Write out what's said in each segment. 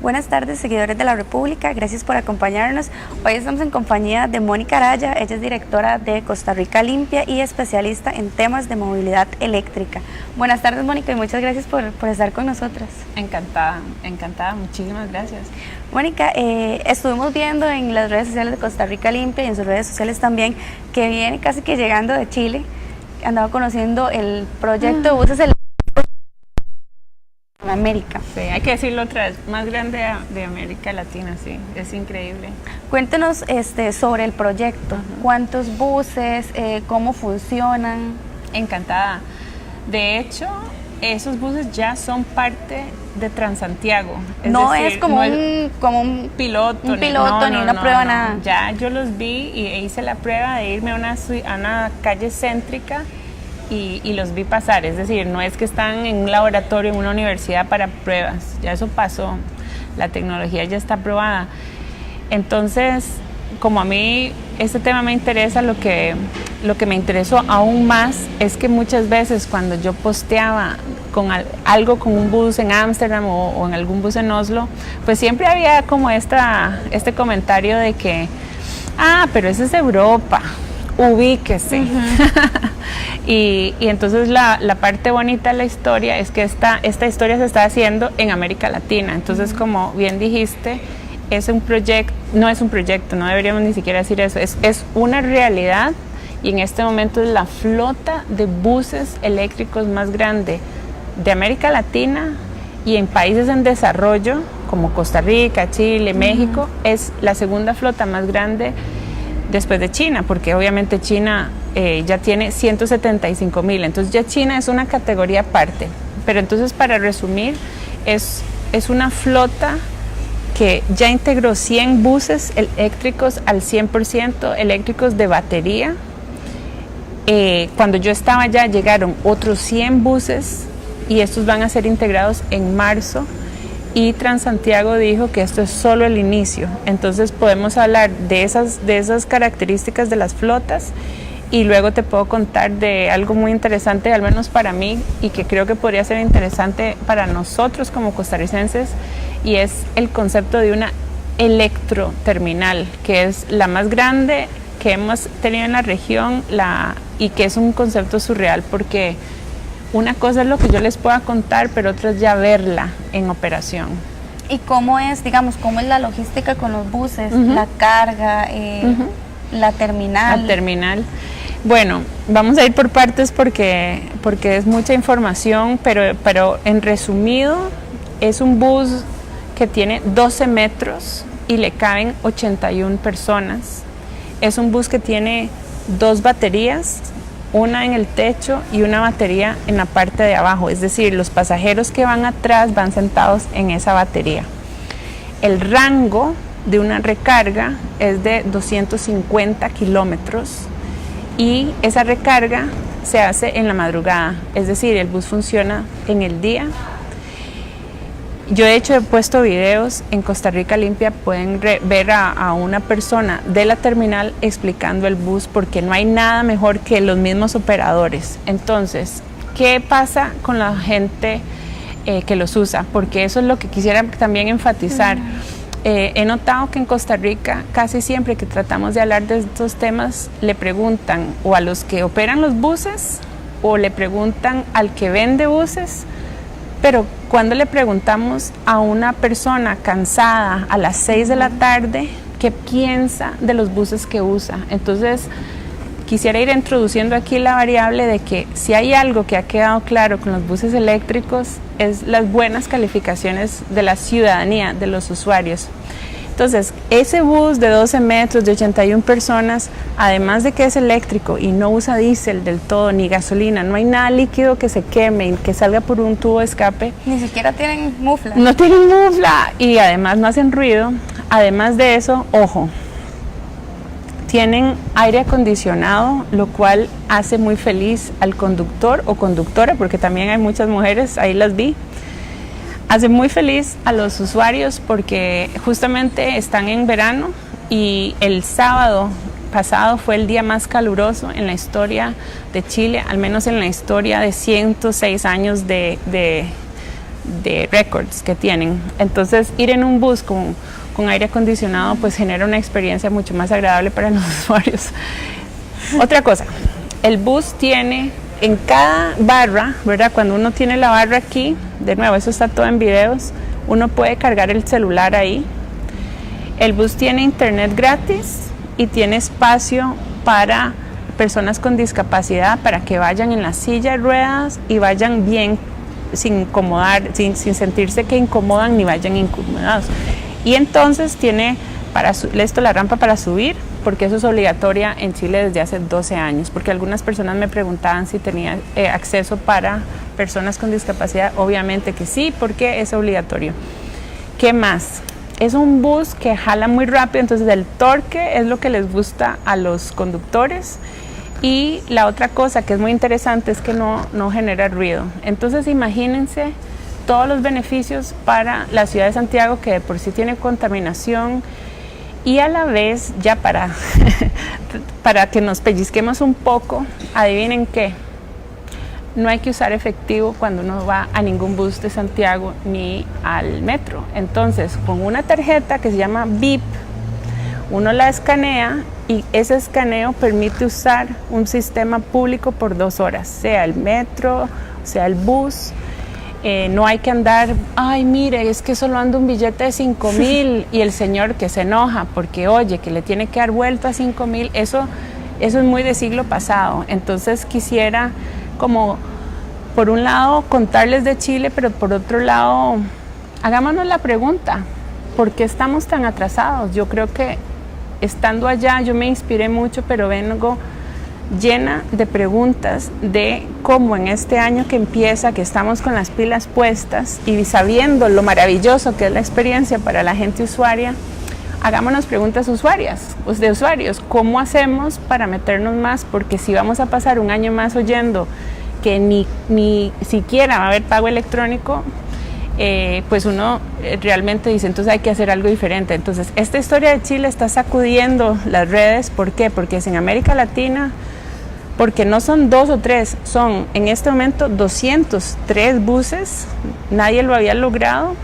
Buenas tardes, seguidores de la República, gracias por acompañarnos. Hoy estamos en compañía de Mónica Araya, ella es directora de Costa Rica Limpia y especialista en temas de movilidad eléctrica. Buenas tardes, Mónica, y muchas gracias por estar con nosotras. Encantada, muchísimas gracias. Mónica, estuvimos viendo en las redes sociales de Costa Rica Limpia y en sus redes sociales también que viene casi que llegando de Chile, andaba conociendo el proyecto de buses eléctricos en América. Sí, hay que decirlo otra vez, más grande de América Latina, sí, es increíble. Cuéntenos sobre el proyecto, ¿cuántos buses, cómo funcionan? Encantada. De hecho, esos buses ya son parte de Transantiago. No decir, es como, un piloto, ni una prueba, nada. Ya yo los vi y hice la prueba de irme a una calle céntrica y los vi pasar. Es decir, no es que están en un laboratorio, en una universidad para pruebas. Ya eso pasó. La tecnología ya está aprobada. Entonces, como a mí este tema me interesa, lo que me interesó aún más es que muchas veces cuando yo posteaba algo con un bus en Ámsterdam o en algún bus en Oslo, pues siempre había como este comentario de que, pero eso es Europa, ubíquese. Y entonces la parte bonita de la historia es que esta historia se está haciendo en América Latina. Entonces, como bien dijiste, es un proyecto, no deberíamos ni siquiera decir eso, es una realidad, y en este momento es la flota de buses eléctricos más grande de América Latina, y en países en desarrollo como Costa Rica, Chile, México, es la segunda flota más grande después de China, porque obviamente China ya tiene 175,000, entonces ya China es una categoría aparte. Pero entonces, para resumir, es una flota que ya integró 100 buses eléctricos al 100% eléctricos de batería. Cuando yo estaba allá llegaron otros 100 buses y estos van a ser integrados en marzo, y Transantiago dijo que esto es solo el inicio. Entonces podemos hablar de esas características de las flotas, y luego te puedo contar de algo muy interesante, al menos para mí, y que creo que podría ser interesante para nosotros como costarricenses, y es el concepto de una electroterminal, que es la más grande que hemos tenido en la región, y que es un concepto surreal, porque una cosa es lo que yo les pueda contar, pero otra es ya verla en operación. ¿Y cómo es la logística con los buses, la carga, la terminal? La terminal. Bueno, vamos a ir por partes porque es mucha información, pero en resumido, es un bus que tiene 12 metros y le caben 81 personas. Es un bus que tiene 2 baterías, una en el techo y una batería en la parte de abajo, es decir, los pasajeros que van atrás van sentados en esa batería. El rango de una recarga es de 250 kilómetros, y esa recarga se hace en la madrugada, es decir, el bus funciona en el día. Yo de hecho he puesto videos en Costa Rica Limpia, pueden ver a una persona de la terminal explicando el bus, porque no hay nada mejor que los mismos operadores. Entonces, ¿qué pasa con la gente que los usa? Porque eso es lo que quisiera también enfatizar. He notado que en Costa Rica casi siempre que tratamos de hablar de estos temas le preguntan o a los que operan los buses o le preguntan al que vende buses, pero cuando le preguntamos a una persona cansada a las 6 de la tarde qué piensa de los buses que usa. Entonces quisiera ir introduciendo aquí la variable de que si hay algo que ha quedado claro con los buses eléctricos es las buenas calificaciones de la ciudadanía, de los usuarios. Entonces, ese bus de 12 metros, de 81 personas, además de que es eléctrico y no usa diésel del todo, ni gasolina, no hay nada líquido que se queme y que salga por un tubo de escape. Ni siquiera tienen mufla. No tienen mufla, y además no hacen ruido. Además de eso, ojo, tienen aire acondicionado, lo cual hace muy feliz al conductor o conductora, porque también hay muchas mujeres, ahí las vi. Hace muy feliz a los usuarios porque justamente están en verano, y el sábado pasado fue el día más caluroso en la historia de Chile, al menos en la historia de 106 años de de récords que tienen. Entonces ir en un bus con aire acondicionado pues genera una experiencia mucho más agradable para los usuarios. Otra cosa, el bus tiene en cada barra, ¿verdad? Cuando uno tiene la barra aquí, de nuevo, eso está todo en videos, uno puede cargar el celular ahí. El bus tiene internet gratis y tiene espacio para personas con discapacidad para que vayan en la silla de ruedas y vayan bien sin incomodar, sin sentirse que incomodan ni vayan incomodados. Y entonces tiene la rampa para subir, porque eso es obligatoria en Chile desde hace 12 años, porque algunas personas me preguntaban si tenía acceso para personas con discapacidad. Obviamente que sí, porque es obligatorio. ¿Qué más? Es un bus que jala muy rápido, entonces el torque es lo que les gusta a los conductores. Y la otra cosa que es muy interesante es que no genera ruido. Entonces imagínense todos los beneficios para la ciudad de Santiago, que de por sí tiene contaminación, y a la vez, ya para que nos pellizquemos un poco, adivinen qué, no hay que usar efectivo cuando uno va a ningún bus de Santiago ni al metro. Entonces, con una tarjeta que se llama BIP, uno la escanea y ese escaneo permite usar un sistema público por 2 horas, sea el metro, sea el bus. No hay que andar, ay mire, es que solo anda un billete de 5,000 y el señor que se enoja porque oye que le tiene que dar vuelta a 5,000, eso es muy de siglo pasado. Entonces quisiera como por un lado contarles de Chile, pero por otro lado hagámonos la pregunta, ¿por qué estamos tan atrasados? Yo creo que estando allá yo me inspiré mucho, pero vengo llena de preguntas de cómo en este año que empieza, que estamos con las pilas puestas y sabiendo lo maravilloso que es la experiencia para la gente usuaria, hagámonos preguntas de usuarios, ¿cómo hacemos para meternos más? Porque si vamos a pasar un año más oyendo que ni siquiera va a haber pago electrónico, pues uno realmente dice, entonces hay que hacer algo diferente. Entonces esta historia de Chile está sacudiendo las redes. ¿Por qué? Porque es en América Latina, porque no son 2 o 3, son en este momento 203 buses, nadie lo había logrado,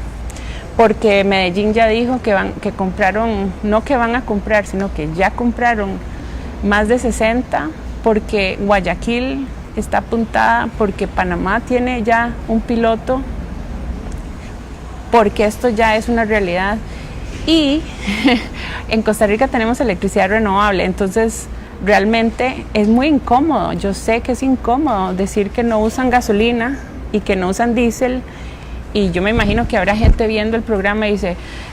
porque Medellín ya dijo que compraron, no que van a comprar, sino que ya compraron más de 60, porque Guayaquil está apuntada, porque Panamá tiene ya un piloto, porque esto ya es una realidad. Y en Costa Rica tenemos electricidad renovable, entonces realmente es muy incómodo. Yo sé que es incómodo decir que no usan gasolina y que no usan diésel, y yo me imagino que habrá gente viendo el programa y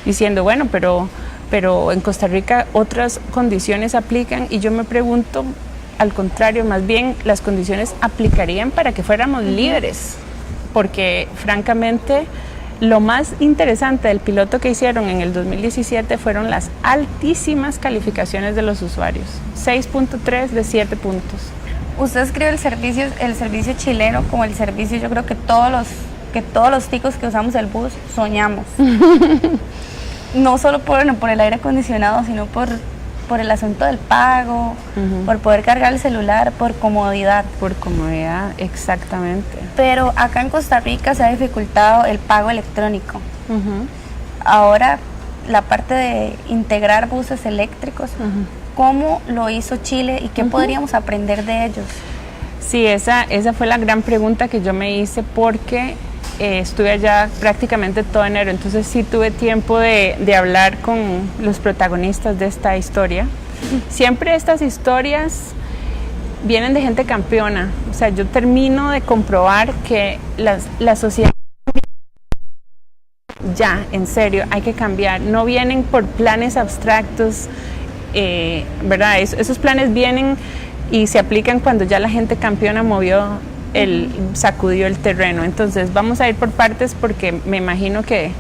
diciendo, bueno, pero en Costa Rica otras condiciones aplican, y yo me pregunto, al contrario, más bien las condiciones aplicarían para que fuéramos libres, porque francamente lo más interesante del piloto que hicieron en el 2017 fueron las altísimas calificaciones de los usuarios, 6.3 de 7 puntos. Usted escribe el servicio chileno como el servicio, yo creo que todos los ticos que usamos el bus soñamos. No solo por el aire acondicionado, sino por el asunto del pago, por poder cargar el celular, por comodidad. Por comodidad, exactamente. Pero acá en Costa Rica se ha dificultado el pago electrónico. Ahora, la parte de integrar buses eléctricos, ¿cómo lo hizo Chile y qué podríamos aprender de ellos? Sí, esa fue la gran pregunta que yo me hice, porque estuve allá prácticamente todo enero, entonces sí tuve tiempo de hablar con los protagonistas de esta historia. Siempre estas historias vienen de gente campeona, o sea, yo termino de comprobar que la sociedad ya, en serio, hay que cambiar, no vienen por planes abstractos, ¿verdad? Esos planes vienen y se aplican cuando ya la gente campeona sacudió el terreno. Entonces vamos a ir por partes, porque me imagino que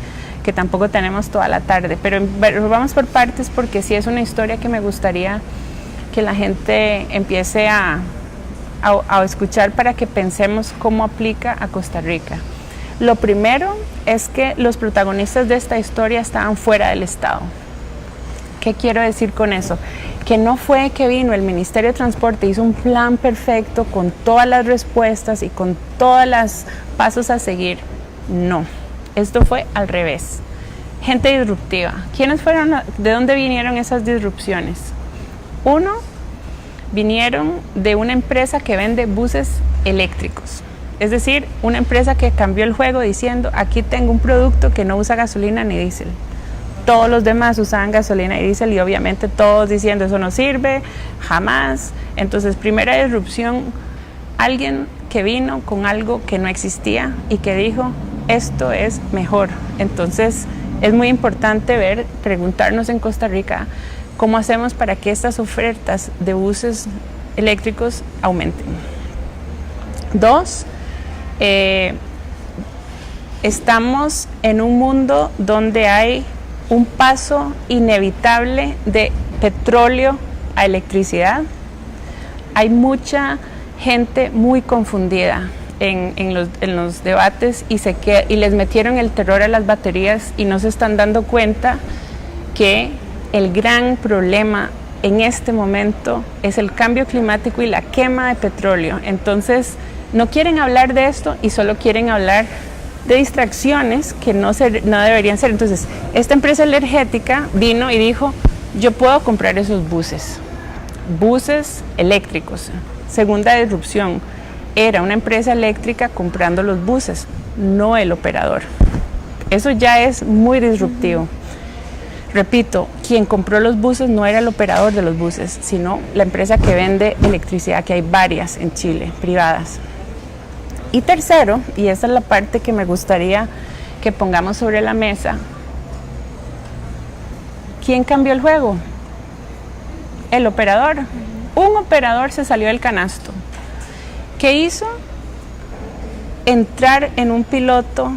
tampoco tenemos toda la tarde, pero vamos por partes, porque sí es una historia que me gustaría que la gente empiece a escuchar, para que pensemos cómo aplica a Costa Rica. Lo primero es que los protagonistas de esta historia estaban fuera del Estado. ¿Qué quiero decir con eso? Que no fue que vino el Ministerio de Transporte, hizo un plan perfecto con todas las respuestas y con todos los pasos a seguir. No. Esto fue al revés. Gente disruptiva. ¿Quiénes fueron? ¿De dónde vinieron esas disrupciones? Uno, vinieron de una empresa que vende buses eléctricos. Es decir, una empresa que cambió el juego diciendo, aquí tengo un producto que no usa gasolina ni diésel. Todos los demás usaban gasolina y diésel y obviamente todos diciendo, eso no sirve, jamás. Entonces, primera disrupción, alguien que vino con algo que no existía y que dijo, esto es mejor. Entonces, es muy importante preguntarnos en Costa Rica, ¿cómo hacemos para que estas ofertas de buses eléctricos aumenten? Dos, estamos en un mundo donde hay un paso inevitable de petróleo a electricidad. Hay mucha gente muy confundida en los debates y les metieron el terror a las baterías y no se están dando cuenta que el gran problema en este momento es el cambio climático y la quema de petróleo. Entonces, no quieren hablar de esto y solo quieren hablar de distracciones que no deberían ser. Entonces, esta empresa energética vino y dijo, yo puedo comprar esos buses eléctricos. Segunda disrupción, era una empresa eléctrica comprando los buses, no el operador. Eso ya es muy disruptivo. Repito, quien compró los buses no era el operador de los buses, sino la empresa que vende electricidad, que hay varias en Chile, privadas. Y tercero, y esa es la parte que me gustaría que pongamos sobre la mesa, ¿quién cambió el juego? El operador. Un operador se salió del canasto. ¿Qué hizo? Entrar en un piloto,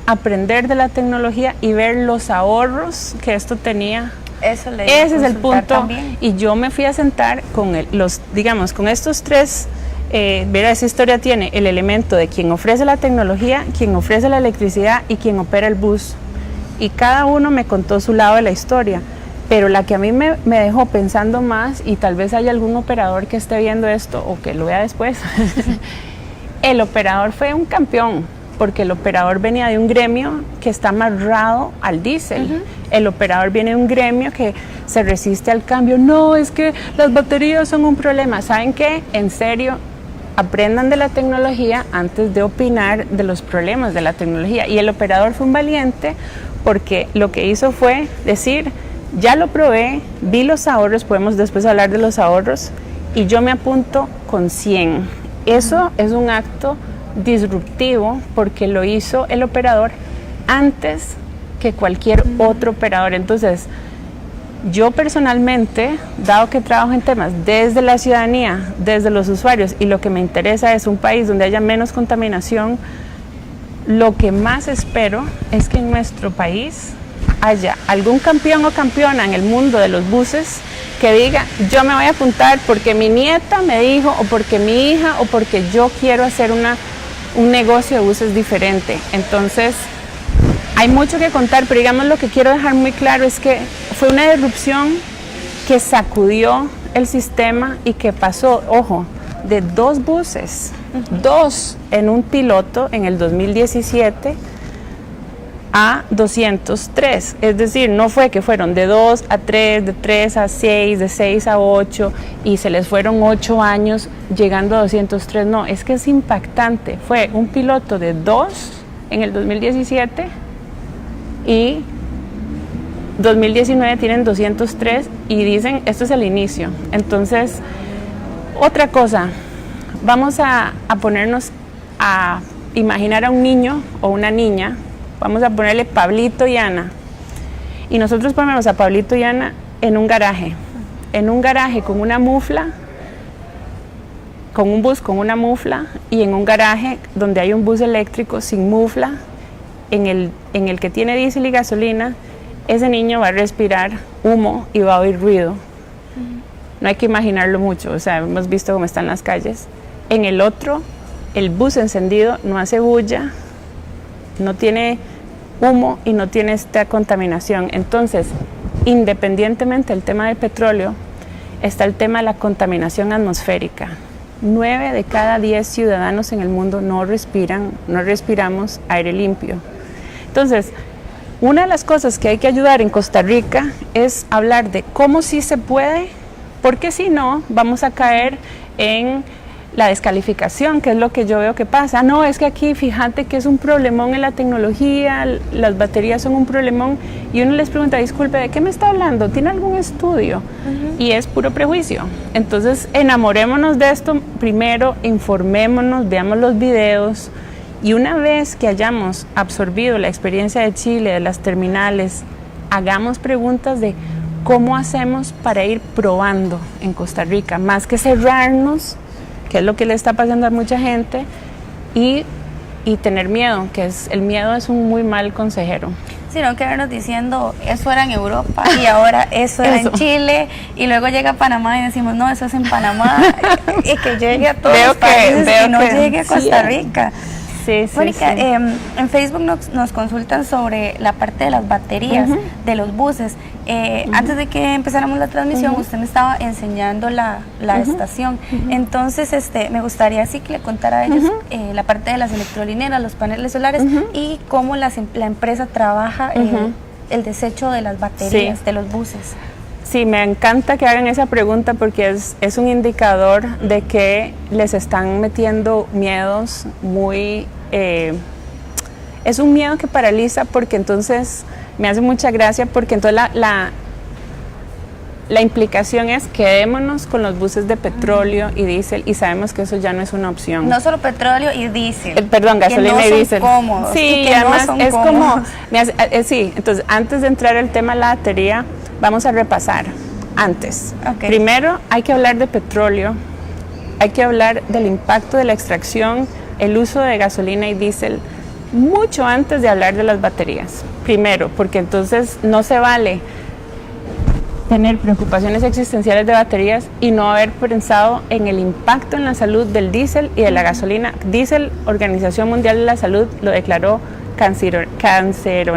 aprender de la tecnología y ver los ahorros que esto tenía. Ese es el punto. También. Y yo me fui a sentar con con estos tres. Esa historia tiene el elemento de quien ofrece la tecnología, quien ofrece la electricidad y quien opera el bus. Y cada uno me contó su lado de la historia. Pero la que a mí me dejó pensando más, y tal vez haya algún operador que esté viendo esto o que lo vea después, el operador fue un campeón, porque el operador venía de un gremio que está amarrado al diésel. El operador viene de un gremio que se resiste al cambio. No, es que las baterías son un problema. ¿Saben qué? En serio, aprendan de la tecnología antes de opinar de los problemas de la tecnología. Y el operador fue un valiente porque lo que hizo fue decir, ya lo probé, vi los ahorros, podemos después hablar de los ahorros, y yo me apunto con 100. Eso es un acto disruptivo porque lo hizo el operador antes que cualquier otro operador. Entonces, yo personalmente, dado que trabajo en temas desde la ciudadanía, desde los usuarios, y lo que me interesa es un país donde haya menos contaminación, lo que más espero es que en nuestro país haya algún campeón o campeona en el mundo de los buses que diga, yo me voy a apuntar porque mi nieta me dijo, o porque mi hija, o porque yo quiero hacer un negocio de buses diferente. Entonces, hay mucho que contar, pero digamos lo que quiero dejar muy claro es que fue una disrupción que sacudió el sistema y que pasó, ojo, de 2 buses, 2 en un piloto en el 2017 a 203. Es decir, no fue que fueron de 2 a 3, de 3 a 6, de 6 a 8 y se les fueron 8 años llegando a 203. No, es que es impactante. Fue un piloto de 2 en el 2017 y 2019 tienen 203 y dicen, esto es el inicio. Entonces, otra cosa, vamos a ponernos a imaginar a un niño o una niña, vamos a ponerle Pablito y Ana, y nosotros ponemos a Pablito y Ana en un garaje con una mufla, con un bus con una mufla, y en un garaje donde hay un bus eléctrico sin mufla, en el que tiene diésel y gasolina. Ese niño va a respirar humo y va a oír ruido. No hay que imaginarlo mucho, o sea, hemos visto cómo están las calles. En el otro, el bus encendido no hace bulla, no tiene humo y no tiene esta contaminación. Entonces, independientemente del tema del petróleo, está el tema de la contaminación atmosférica. 9 de cada 10 ciudadanos en el mundo no respiramos aire limpio. Entonces, una de las cosas que hay que ayudar en Costa Rica es hablar de cómo sí se puede, porque si no, vamos a caer en la descalificación, que es lo que yo veo que pasa. No, es que aquí fíjate que es un problemón en la tecnología, las baterías son un problemón, y uno les pregunta, disculpe, ¿de qué me está hablando? ¿Tiene algún estudio? Y es puro prejuicio. Entonces, enamorémonos de esto primero, informémonos, veamos los videos, y una vez que hayamos absorbido la experiencia de Chile, de las terminales, hagamos preguntas de cómo hacemos para ir probando en Costa Rica, más que cerrarnos, que es lo que le está pasando a mucha gente, y tener miedo, el miedo es un muy mal consejero. Sino quedarnos diciendo, eso era en Europa y ahora eso era en Chile, y luego llega a Panamá y decimos, no, eso es en Panamá, y que llegue a todos los países y no llegue a Costa Rica. Sí, Mónica, en Facebook nos consultan sobre la parte de las baterías de los buses. Antes de que empezáramos la transmisión, usted me estaba enseñando la estación. Entonces, me gustaría así que le contara a ellos la parte de las electrolineras, los paneles solares y cómo la empresa trabaja el desecho de las baterías de los buses. Sí, me encanta que hagan esa pregunta porque es un indicador de que les están metiendo miedos muy... es un miedo que paraliza, porque entonces me hace mucha gracia, porque entonces la implicación es quedémonos con los buses de petróleo y diésel, y sabemos que eso ya no es una opción. No solo petróleo y diésel. Perdón, gasolina y diésel. Cómodos, sí, y que además no son es cómodos. como... sí, entonces antes de entrar al tema de la batería, vamos a repasar antes. Primero hay que hablar de petróleo, hay que hablar del impacto de la extracción, el uso de gasolina y diésel, mucho antes de hablar de las baterías. Primero, porque entonces no se vale tener preocupaciones existenciales de baterías y no haber pensado en el impacto en la salud del diésel y de la gasolina. Diésel, Organización Mundial de la Salud lo declaró cancerígeno.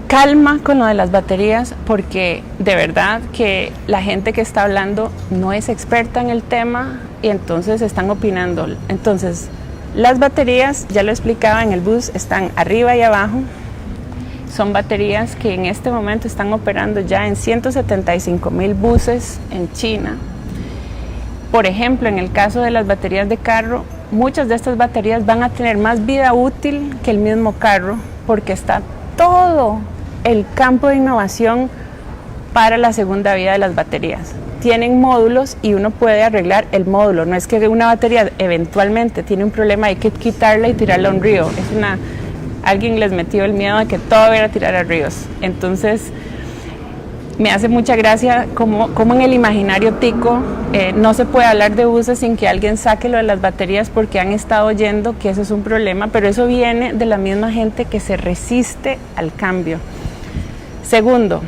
Calma con lo de las baterías, porque de verdad que la gente que está hablando no es experta en el tema y entonces están opinando. Entonces, las baterías, ya lo explicaba en el bus, están arriba y abajo. Son baterías que en este momento están operando ya en 175,000 buses en China. Por ejemplo, en el caso de las baterías de carro, muchas de estas baterías van a tener más vida útil que el mismo carro, porque está todo el campo de innovación para la segunda vida de las baterías. Tienen módulos y uno puede arreglar el módulo. No es que una batería eventualmente tiene un problema, hay que quitarla y tirarla a un río. Alguien les metió el miedo de que todo era tirar a ríos. Entonces, me hace mucha gracia como en el imaginario tico no se puede hablar de buses sin que alguien saque lo de las baterías, porque han estado oyendo que eso es un problema, pero eso viene de la misma gente que se resiste al cambio. Segundo,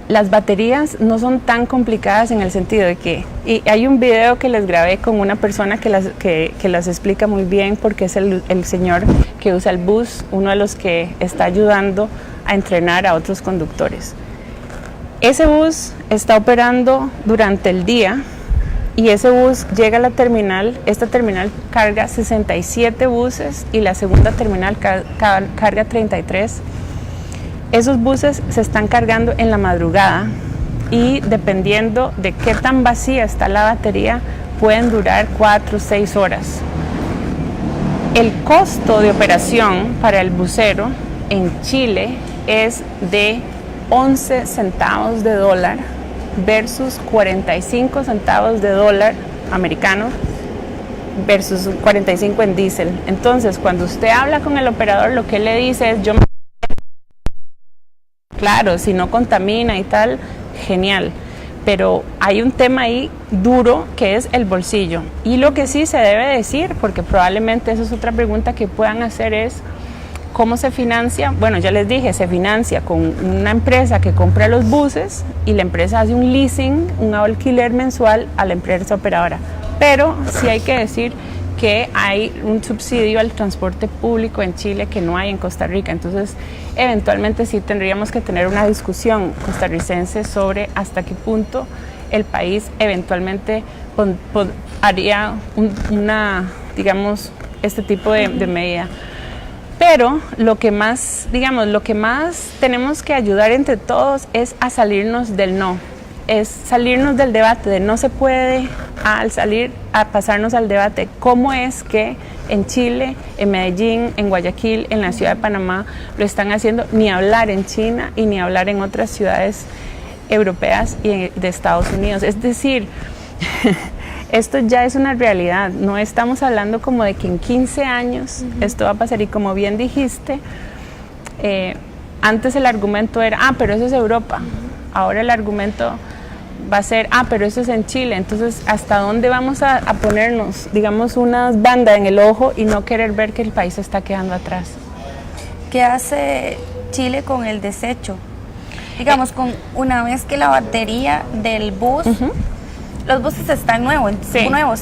las baterías no son tan complicadas en el sentido de que, y hay un video que les grabé con una persona que las explica muy bien, porque es el señor que usa el bus, uno de los que está ayudando a entrenar a otros conductores. Ese bus está operando durante el día y ese bus llega a la terminal. Esta terminal carga 67 buses y la segunda terminal carga 33. Esos buses se están cargando en la madrugada y dependiendo de qué tan vacía está la batería, pueden durar 4 o 6 horas. El costo de operación para el busero en Chile es de 11 centavos de dólar versus 45 centavos de dólar americanos versus 45 en diésel. Entonces, cuando usted habla con el operador, lo que él le dice es, claro, si no contamina y tal, genial. Pero hay un tema ahí duro que es el bolsillo. Y lo que sí se debe decir, porque probablemente esa es otra pregunta que puedan hacer, es ¿cómo se financia? Bueno, ya les dije, se financia con una empresa que compra los buses y la empresa hace un leasing, un alquiler mensual a la empresa operadora. Pero sí hay que decir que hay un subsidio al transporte público en Chile que no hay en Costa Rica. Entonces, eventualmente sí tendríamos que tener una discusión costarricense sobre hasta qué punto el país eventualmente haría una, digamos, este tipo de medida. Pero lo que más, digamos, lo que más tenemos que ayudar entre todos es a salirnos del no, es salirnos del debate de no se puede, al salir a pasarnos al debate, cómo es que en Chile, en Medellín, en Guayaquil, en la ciudad de Panamá lo están haciendo, ni hablar en China y ni hablar en otras ciudades europeas y de Estados Unidos. Es decir, esto ya es una realidad, no estamos hablando como de que en 15 años esto va a pasar y como bien dijiste, antes el argumento era, pero eso es Europa, ahora el argumento va a ser, pero eso es en Chile, entonces ¿hasta dónde vamos a ponernos, digamos, unas bandas en el ojo y no querer ver que el país se está quedando atrás? ¿Qué hace Chile con el desecho? Digamos, con una vez que la batería del bus... Los buses están nuevos,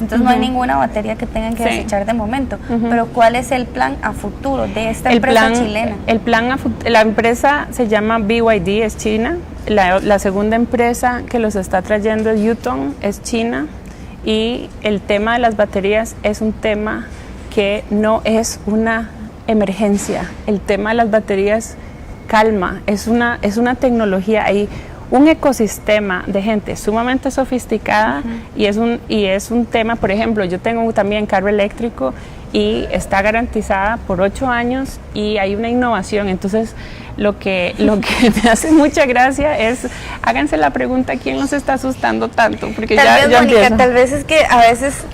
entonces no hay ninguna batería que tengan que desechar de momento. Pero ¿cuál es el plan a futuro de esta empresa chilena? La empresa se llama BYD, es China. La segunda empresa que los está trayendo es Yutong, es China. Y el tema de las baterías es un tema que no es una emergencia. El tema de las baterías, calma, es una tecnología ahí. Un ecosistema de gente sumamente sofisticada y es un tema, por ejemplo, yo tengo también carro eléctrico y está garantizada por 8 años y hay una innovación. Entonces lo que me hace mucha gracia es, háganse la pregunta, ¿quién nos está asustando tanto? Porque tal vez, Mónica, tal vez es que a veces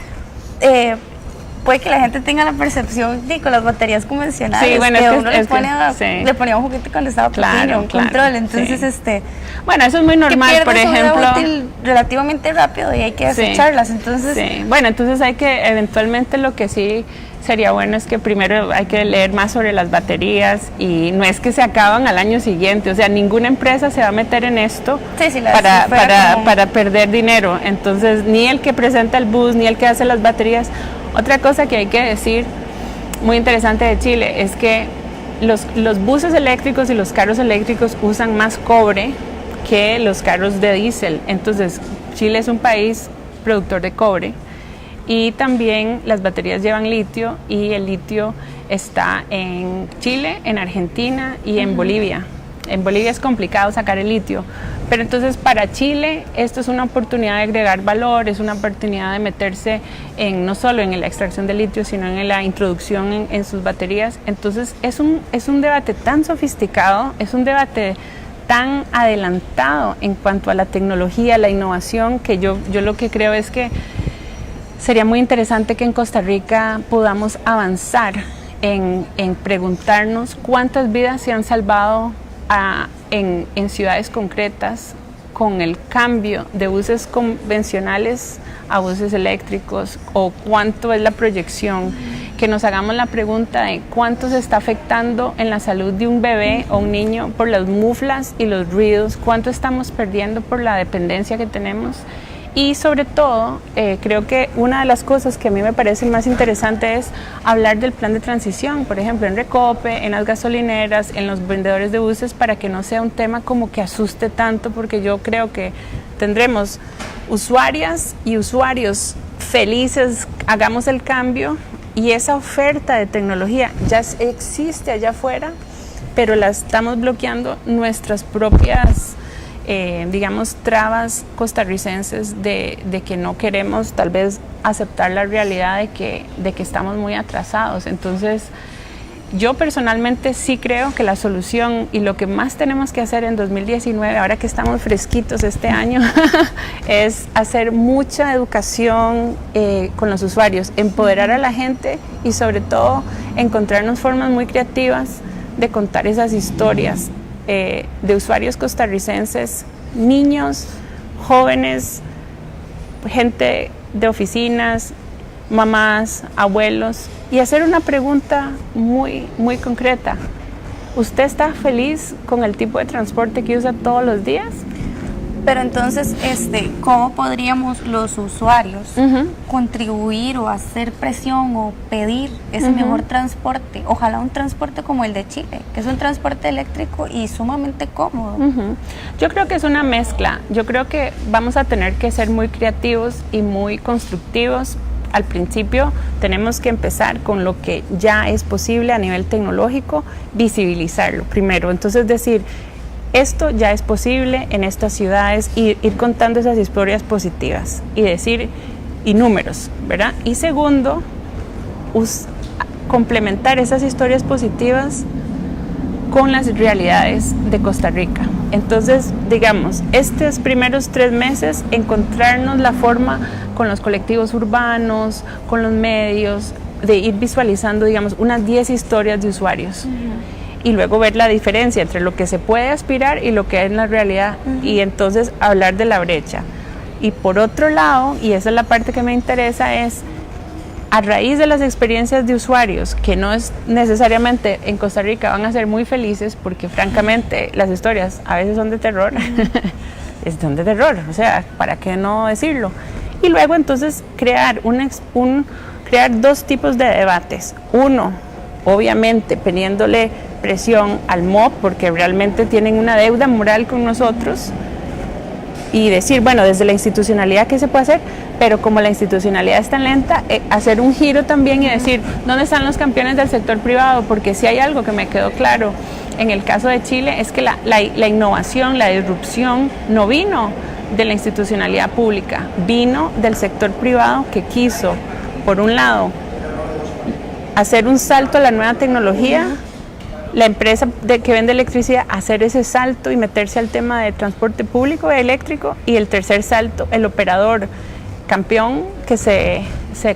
puede que la gente tenga la percepción de con las baterías convencionales, sí, bueno, que uno le ponía un juguete cuando estaba pequeño, un control, entonces bueno, eso es muy normal, por ejemplo, útil relativamente rápido y hay que desecharlas, entonces bueno, entonces hay que eventualmente, lo que sí sería bueno es que primero hay que leer más sobre las baterías y no es que se acaban al año siguiente, o sea, ninguna empresa se va a meter en esto para perder dinero, entonces ni el que presenta el bus ni el que hace las baterías. Otra cosa que hay que decir, muy interesante de Chile, es que los buses eléctricos y los carros eléctricos usan más cobre que los carros de diésel. Entonces, Chile es un país productor de cobre y también las baterías llevan litio y el litio está en Chile, en Argentina y en Bolivia. En Bolivia es complicado sacar el litio, pero entonces para Chile esto es una oportunidad de agregar valor, es una oportunidad de meterse no solo en la extracción de litio, sino en la introducción en sus baterías. Entonces es un debate tan sofisticado, es un debate tan adelantado en cuanto a la tecnología, la innovación, que yo lo que creo es que sería muy interesante que en Costa Rica podamos avanzar en preguntarnos cuántas vidas se han salvado en ciudades concretas con el cambio de buses convencionales a buses eléctricos, o cuánto es la proyección, que nos hagamos la pregunta de cuánto se está afectando en la salud de un bebé o un niño por las muflas y los ruidos, cuánto estamos perdiendo por la dependencia que tenemos. Y sobre todo, creo que una de las cosas que a mí me parece más interesante es hablar del plan de transición, por ejemplo, en Recope, en las gasolineras, en los vendedores de buses, para que no sea un tema como que asuste tanto, porque yo creo que tendremos usuarias y usuarios felices, hagamos el cambio, y esa oferta de tecnología ya existe allá afuera, pero la estamos bloqueando nuestras propias digamos, trabas costarricenses de que no queremos tal vez aceptar la realidad de que estamos muy atrasados. Entonces, yo personalmente sí creo que la solución y lo que más tenemos que hacer en 2019, ahora que estamos fresquitos este año, es hacer mucha educación con los usuarios, empoderar a la gente y sobre todo encontrarnos formas muy creativas de contar esas historias de usuarios costarricenses, niños, jóvenes, gente de oficinas, mamás, abuelos, y hacer una pregunta muy, muy concreta. ¿Usted está feliz con el tipo de transporte que usa todos los días? Pero entonces, ¿cómo podríamos los usuarios contribuir o hacer presión o pedir ese mejor transporte? Ojalá un transporte como el de Chile, que es un transporte eléctrico y sumamente cómodo. Yo creo que es una mezcla. Yo creo que vamos a tener que ser muy creativos y muy constructivos al principio tenemos que empezar con lo que ya es posible a nivel tecnológico, visibilizarlo primero. Entonces decir, esto ya es posible en estas ciudades, y ir contando esas historias positivas y decir, y números, ¿verdad? Y segundo, complementar esas historias positivas con las realidades de Costa Rica. Entonces, digamos, estos primeros 3 meses, encontrarnos la forma con los colectivos urbanos, con los medios, de ir visualizando, digamos, unas 10 historias de usuarios. Y luego ver la diferencia entre lo que se puede aspirar y lo que es la realidad, y entonces hablar de la brecha. Y por otro lado, y esa es la parte que me interesa, es a raíz de las experiencias de usuarios, que no es necesariamente en Costa Rica van a ser muy felices, porque francamente las historias a veces son de terror, son de terror, o sea, ¿para qué no decirlo? Y luego entonces crear crear 2 tipos de debates. Uno, obviamente poniéndole presión al MOB, porque realmente tienen una deuda moral con nosotros, y decir, bueno, desde la institucionalidad, ¿qué se puede hacer? Pero como la institucionalidad es tan lenta, hacer un giro también y decir, ¿dónde están los campeones del sector privado? Porque si hay algo que me quedó claro en el caso de Chile, es que la innovación, la disrupción no vino de la institucionalidad pública, vino del sector privado, que quiso, por un lado, hacer un salto a la nueva tecnología, la empresa que vende electricidad hacer ese salto y meterse al tema de transporte público eléctrico, y el tercer salto, el operador campeón que se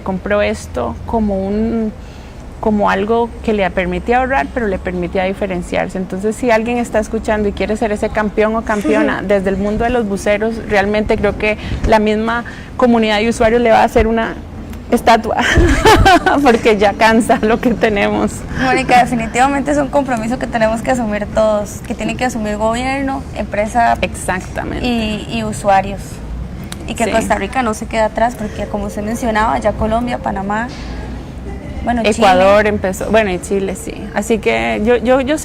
compró esto como algo que le permitía ahorrar, pero le permitía diferenciarse. Entonces, si alguien está escuchando y quiere ser ese campeón o campeona desde el mundo de los buceros, realmente creo que la misma comunidad de usuarios le va a hacer una estatua, porque ya cansa lo que tenemos. Mónica, definitivamente es un compromiso que tenemos que asumir todos, que tiene que asumir gobierno, empresa, exactamente, y usuarios, y que Costa Rica no se queda atrás, porque como usted mencionaba, ya Colombia, Panamá, bueno, Ecuador Chile empezó, bueno, y Chile sí. Así que yo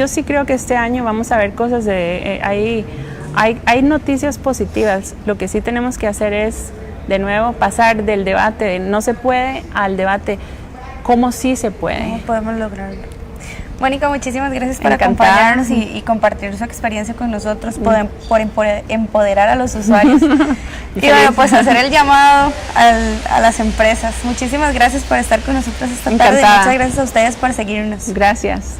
sí creo que este año vamos a ver cosas hay noticias positivas. Lo que sí tenemos que hacer es, de nuevo, pasar del debate de no se puede al debate cómo sí se puede. ¿Cómo podemos lograrlo? Mónica, muchísimas gracias por Encantada. acompañarnos y compartir su experiencia con nosotros, por empoderar a los usuarios y bueno, pues hacer el llamado a las empresas. Muchísimas gracias por estar con nosotros esta tarde. Muchas gracias a ustedes por seguirnos. Gracias.